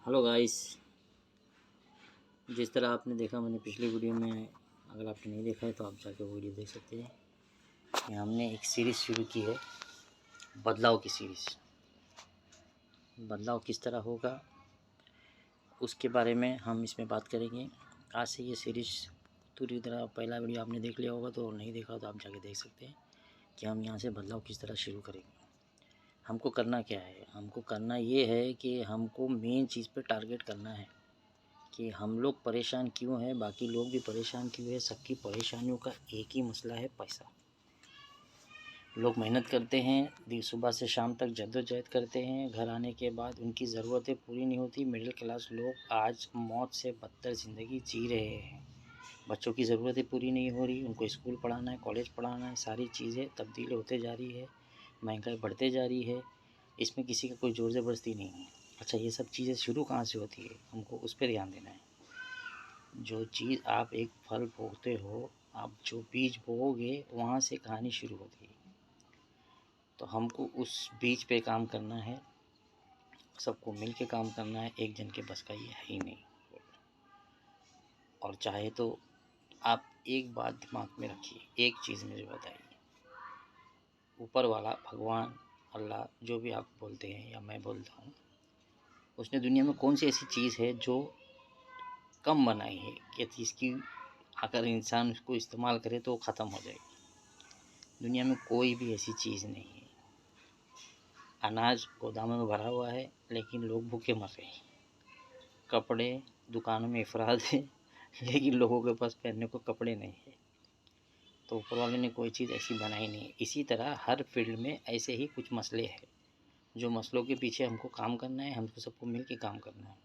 Hello guys. जिस तरह आपने देखा मैंने पिछली वीडियो में, अगर आपने नहीं देखा है तो आप जाके वो वीडियो देख सकते हैं कि हमने एक सीरीज़ शुरू की है, बदलाव की सीरीज़। बदलाव किस तरह होगा उसके बारे में हम इसमें बात करेंगे। आज से ये सीरीज़ पूरी तरह, पहला वीडियो आपने देख लिया होगा तो नहीं देखा तो आप जाके देख सकते हैं कि हम यहाँ से बदलाव किस तरह शुरू करेंगे। हमको करना क्या है, हमको करना ये है कि हमको मेन चीज़ पे टारगेट करना है कि हम लोग परेशान क्यों हैं, बाकी लोग भी परेशान क्यों है। सबकी परेशानियों का एक ही मसला है, पैसा। लोग मेहनत करते हैं, सुबह से शाम तक जद्दोजहद करते हैं, घर आने के बाद उनकी ज़रूरतें पूरी नहीं होती। मिडिल क्लास लोग आज मौत से बदतर ज़िंदगी जी रहे हैं। बच्चों की ज़रूरतें पूरी नहीं हो रही, उनको स्कूल पढ़ाना है, कॉलेज पढ़ाना है, सारी चीज़ें तब्दील होते जा रही है, महंगाई बढ़ते जा रही है। इसमें किसी का कोई ज़ोर ज़बरदस्ती नहीं है। अच्छा, ये सब चीज़ें शुरू कहाँ से होती है, हमको उस पर ध्यान देना है। जो चीज़ आप एक फल बोते हो, आप जो बीज बोओगे वहाँ से कहानी शुरू होती है। तो हमको उस बीज पे काम करना है, सबको मिल के काम करना है। एक जन के बस का ये है ही नहीं। और चाहे तो आप एक बात दिमाग में रखिए, एक चीज़ मुझे बताइए, ऊपर वाला भगवान, अल्लाह, जो भी आप बोलते हैं या मैं बोलता हूँ, उसने दुनिया में कौन सी ऐसी चीज़ है जो कम बनाई है कि जिसकी अगर इंसान उसको इस्तेमाल करे तो ख़त्म हो जाएगी। दुनिया में कोई भी ऐसी चीज़ नहीं है। अनाज गोदामों में भरा हुआ है लेकिन लोग भूखे मर रहे हैं। कपड़े दुकानों में अफराद है लेकिन लोगों के पास पहनने को कपड़े नहीं है। तो ऊपर वाले ने कोई चीज़ ऐसी बनाई नहीं है। इसी तरह हर फील्ड में ऐसे ही कुछ मसले हैं, जो मसलों के पीछे हमको काम करना है, हमको सबको मिल के काम करना है।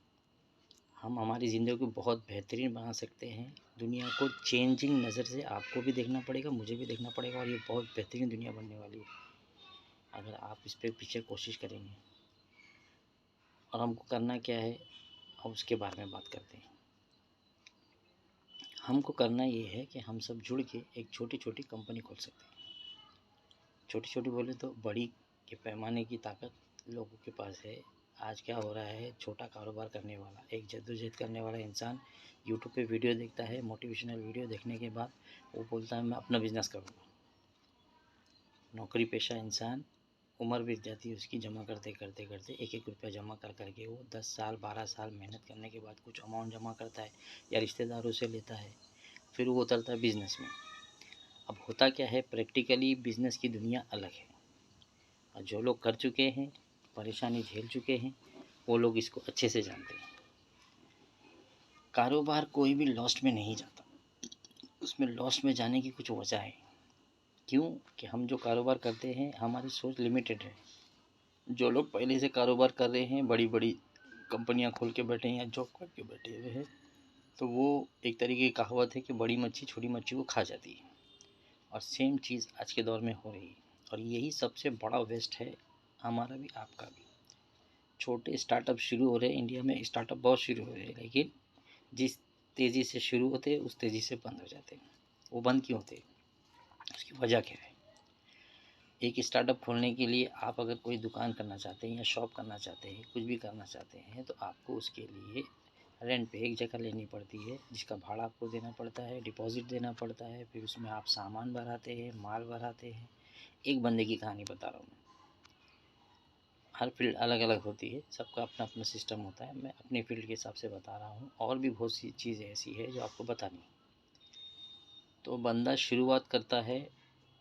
हम हमारी ज़िंदगी को बहुत बेहतरीन बना सकते हैं। दुनिया को चेंजिंग नज़र से आपको भी देखना पड़ेगा, मुझे भी देखना पड़ेगा, और ये बहुत बेहतरीन दुनिया बनने वाली है अगर आप इस पर पीछे कोशिश करेंगे। और हमको करना क्या है, अब उसके बारे में बात करते हैं। हमको करना ये है कि हम सब जुड़ के एक छोटी छोटी कंपनी खोल सकते हैं। छोटी छोटी बोले तो बड़ी के पैमाने की ताकत लोगों के पास है। आज क्या हो रहा है, छोटा कारोबार करने वाला, एक जद्दोजहद करने वाला इंसान यूट्यूब पे वीडियो देखता है, मोटिवेशनल वीडियो देखने के बाद वो बोलता है मैं अपना बिजनेस करूँगा। नौकरी पेशा इंसान, उम्र बीत जाती है उसकी, जमा करते करते करते एक एक रुपया जमा कर करके वो 10 साल 12 साल मेहनत करने के बाद कुछ अमाउंट जमा करता है या रिश्तेदारों से लेता है, फिर वो उतरता है बिज़नेस में। अब होता क्या है, प्रैक्टिकली बिज़नेस की दुनिया अलग है, और जो लोग कर चुके हैं, परेशानी झेल चुके हैं, वो लोग इसको अच्छे से जानते हैं। कारोबार कोई भी लॉस्ट में नहीं जाता, उसमें लॉस्ट में जाने की कुछ वजह है। क्यों कि हम जो कारोबार करते हैं हमारी सोच लिमिटेड है। जो लोग पहले से कारोबार कर रहे हैं, बड़ी बड़ी कंपनियां खोल के बैठे हैं या जॉब करके बैठे हुए हैं, तो वो एक तरीके की कहावत है कि बड़ी मच्छी छोटी मच्छी को खा जाती है। और सेम चीज़ आज के दौर में हो रही है, और यही सबसे बड़ा वेस्ट है, हमारा भी आपका भी। छोटे स्टार्टअप शुरू हो रहे हैं इंडिया में, स्टार्टअप बहुत शुरू हो रहे हैं, लेकिन जिस तेज़ी से शुरू होते हैं उस तेज़ी से बंद हो जाते हैं। वो बंद क्यों होते हैं, उसकी वजह क्या है। एक स्टार्टअप खोलने के लिए आप अगर कोई दुकान करना चाहते हैं या शॉप करना चाहते हैं, कुछ भी करना चाहते हैं, तो आपको उसके लिए रेंट पे एक जगह लेनी पड़ती है, जिसका भाड़ा आपको देना पड़ता है, डिपॉज़िट देना पड़ता है, फिर उसमें आप सामान भराते हैं, माल भराते हैं। एक बंदे की कहानी बता रहा हूँ मैं। हर फील्ड अलग अलग होती है, सबका अपना अपना सिस्टम होता है। मैं अपने फील्ड के हिसाब से बता रहा हूँ, और भी बहुत सी चीज़ें ऐसी है जो आपको बतानी है। तो बंदा शुरुआत करता है,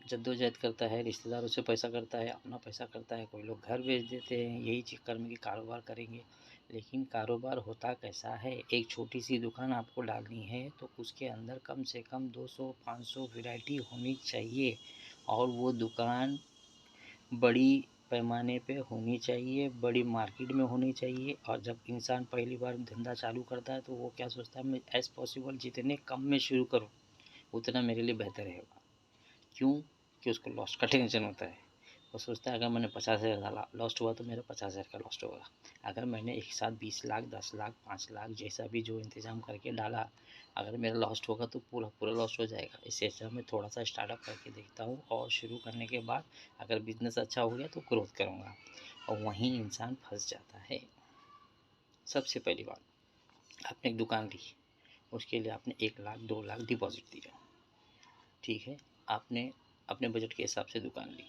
जद्दोजहद करता है, रिश्तेदारों से पैसा करता है, अपना पैसा करता है, कोई लोग घर बेच देते हैं यही चक्कर में कि कारोबार करेंगे। लेकिन कारोबार होता कैसा है, एक छोटी सी दुकान आपको डालनी है तो उसके अंदर कम से कम 200-500 वैरायटी होनी चाहिए, और वो दुकान बड़ी पैमाने पे होनी चाहिए, बड़ी मार्केट में होनी चाहिए। और जब इंसान पहली बार धंधा चालू करता है तो वो क्या सोचता है, मैं एज़ पॉसिबल जितने कम में शुरू करूँ उतना मेरे लिए बेहतर रहेगा। क्यों कि उसको लॉस्ट का टेंशन होता है। वो सोचता है अगर मैंने 50,000 डाला, लॉस्ट हुआ तो मेरा 50,000 का लॉस्ट होगा। अगर मैंने एक साथ 20 लाख 10 लाख 5 लाख जैसा भी जो इंतज़ाम करके डाला, अगर मेरा लॉस्ट होगा तो पूरा पूरा लॉस्ट हो जाएगा। इससे अच्छा मैं थोड़ा सा स्टार्टअप करके देखता हूँ, और शुरू करने के बाद अगर बिज़नेस अच्छा हो गया तो ग्रोथ करूँगा। और वहीं इंसान फंस जाता है। सबसे पहली बात, आपने एक दुकान ली, उसके लिए आपने 1 लाख 2 लाख डिपॉजिट दिया, ठीक है। आपने अपने बजट के हिसाब से दुकान ली।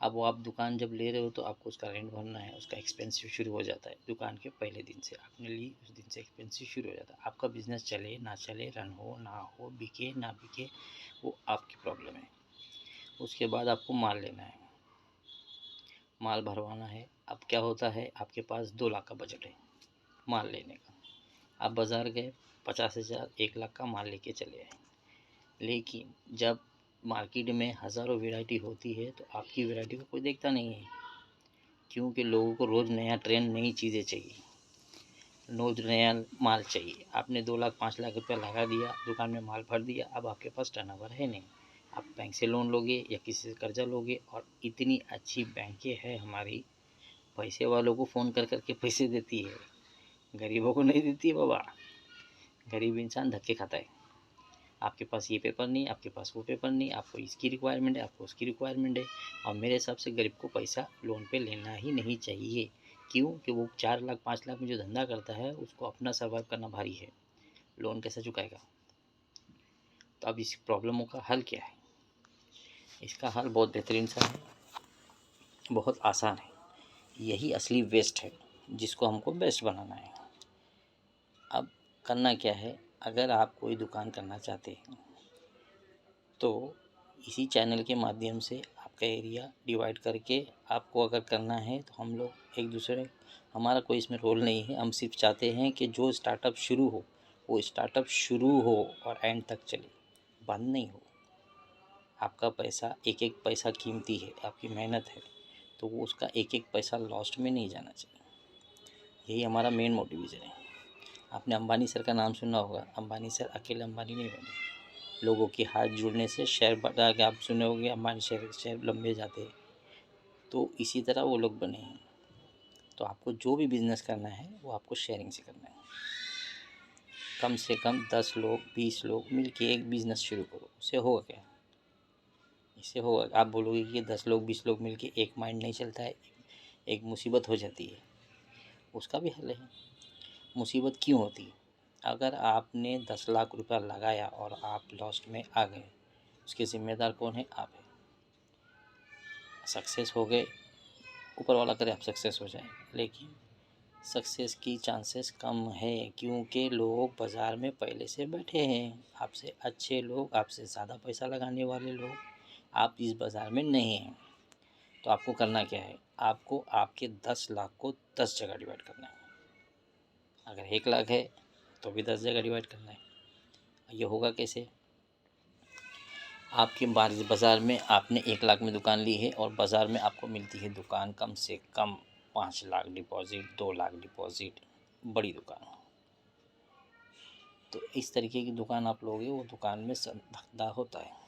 अब वो आप दुकान जब ले रहे हो तो आपको उसका रेंट भरना है, उसका एक्सपेंसिव शुरू हो जाता है। दुकान के पहले दिन से आपने ली, उस दिन से एक्सपेंसिव शुरू हो जाता है। आपका बिजनेस चले ना चले, रन हो ना हो, बिके ना बिके, वो आपकी प्रॉब्लम है। उसके बाद आपको माल लेना है, माल भरवाना है। अब क्या होता है, आपके पास 2 लाख का बजट है माल लेने का। आप बाज़ार गए, 50,000 1 लाख का माल लेके चले आए, लेकिन जब मार्केट में हज़ारों वैरायटी होती है तो आपकी वैरायटी को कोई देखता नहीं है, क्योंकि लोगों को रोज़ नया ट्रेंड, नई चीज़ें चाहिए, रोज़ नया माल चाहिए। आपने 2 लाख 5 लाख रुपया लगा दिया, दुकान में माल भर दिया, अब आपके पास टर्नओवर है नहीं। आप बैंक से लोन लोगे या किसी से कर्जा लोगे, और इतनी अच्छी बैंकें हैं हमारी, पैसे वालों को फ़ोन कर करके पैसे देती है, गरीबों को नहीं देती है बाबा। गरीब इंसान धक्के खाता है। आपके पास ये पेपर नहीं, आपके पास वो पेपर नहीं, आपको इसकी रिक्वायरमेंट है, आपको उसकी रिक्वायरमेंट है। और मेरे हिसाब से गरीब को पैसा लोन पे लेना ही नहीं चाहिए। क्यों कि वो 4 लाख 5 लाख में जो धंधा करता है उसको अपना सर्वाइव करना भारी है, लोन कैसे चुकाएगा। तो अब इस प्रॉब्लमों का हल क्या है? इसका हल बहुत बेहतरीन सा है, बहुत आसान है। यही असली वेस्ट है जिसको हमको बेस्ट बनाना है। अब करना क्या है, अगर आप कोई दुकान करना चाहते हैं तो इसी चैनल के माध्यम से आपका एरिया डिवाइड करके आपको अगर करना है तो हम लोग एक दूसरे, हमारा कोई इसमें रोल नहीं है। हम सिर्फ चाहते हैं कि जो स्टार्टअप शुरू हो वो स्टार्टअप शुरू हो और एंड तक चले, बंद नहीं हो। आपका पैसा, एक एक पैसा कीमती है, आपकी मेहनत है, तो वो उसका एक एक पैसा लॉस्ट में नहीं जाना चाहिए। यही हमारा मेन मोटिवेशन है। आपने अंबानी सर का नाम सुना होगा। अंबानी सर अकेले अंबानी नहीं बने, लोगों के हाथ जुड़ने से शेयर बढ़ा के, आप सुने होंगे अंबानी शेयर लंबे जाते हैं, तो इसी तरह वो लोग बने हैं। तो आपको जो भी बिज़नेस करना है वो आपको शेयरिंग से करना है। कम से कम 10 लोग 20 लोग मिल के एक बिज़नेस शुरू करो। उससे होगा क्या? इससे होगा, आप बोलोगे कि 10 लोग 20 लोग मिल के एक माइंड नहीं चलता है, एक मुसीबत हो जाती है। उसका भी हल है। मुसीबत क्यों होती है? अगर आपने 10 लाख रुपया लगाया और आप लॉस्ट में आ गए, उसके ज़िम्मेदार कौन है? आप हैं। सक्सेस हो गए, ऊपर वाला करे आप सक्सेस हो जाए, लेकिन सक्सेस की चांसेस कम है, क्योंकि लोग बाज़ार में पहले से बैठे हैं। आपसे अच्छे लोग, आपसे ज़्यादा पैसा लगाने वाले लोग आप इस बाज़ार में नहीं हैं। तो आपको करना क्या है? आपको आपके 10 लाख को 10 जगह डिवाइड करना है। अगर 1 लाख है तो भी 10 जगह डिवाइड करना है। ये होगा कैसे? आपके बाज़ार में आपने 1 लाख में दुकान ली है और बाज़ार में आपको मिलती है दुकान कम से कम 5 लाख डिपॉज़िट, 2 लाख डिपॉज़िट, बड़ी दुकान। तो इस तरीके की दुकान आप लोगे, वो दुकान में धंधा होता है।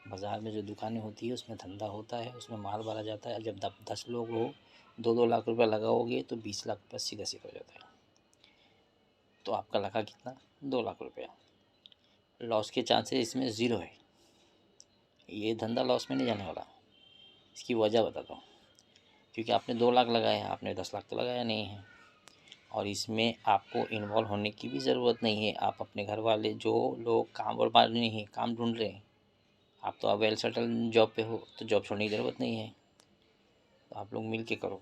बाज़ार में जो दुकानें होती है उसमें धंधा होता है, उसमें माल भरा जाता है। जब 10 लोग हो, 2-2 लाख रुपया लगाओगे तो 20 लाख रुपया सीधा सीधा हो जाता है। तो आपका लगा कितना? 2 लाख रुपया। लॉस के चांसेस इसमें ज़ीरो है। ये धंधा लॉस में नहीं जाने वाला। इसकी वजह बताता हूँ। क्योंकि आपने 2 लाख लगाया है, आपने 10 लाख तो लगाया नहीं है। और इसमें आपको इन्वॉल्व होने की भी ज़रूरत नहीं है। आप अपने घर वाले जो लोग काम बर्बाद नहीं है, काम ढूंढ रहे हैं, आप तो अब वेल सेटल जॉब पे हो, तो जॉब छोड़ने की ज़रूरत नहीं है। तो आप लोग मिल के करो।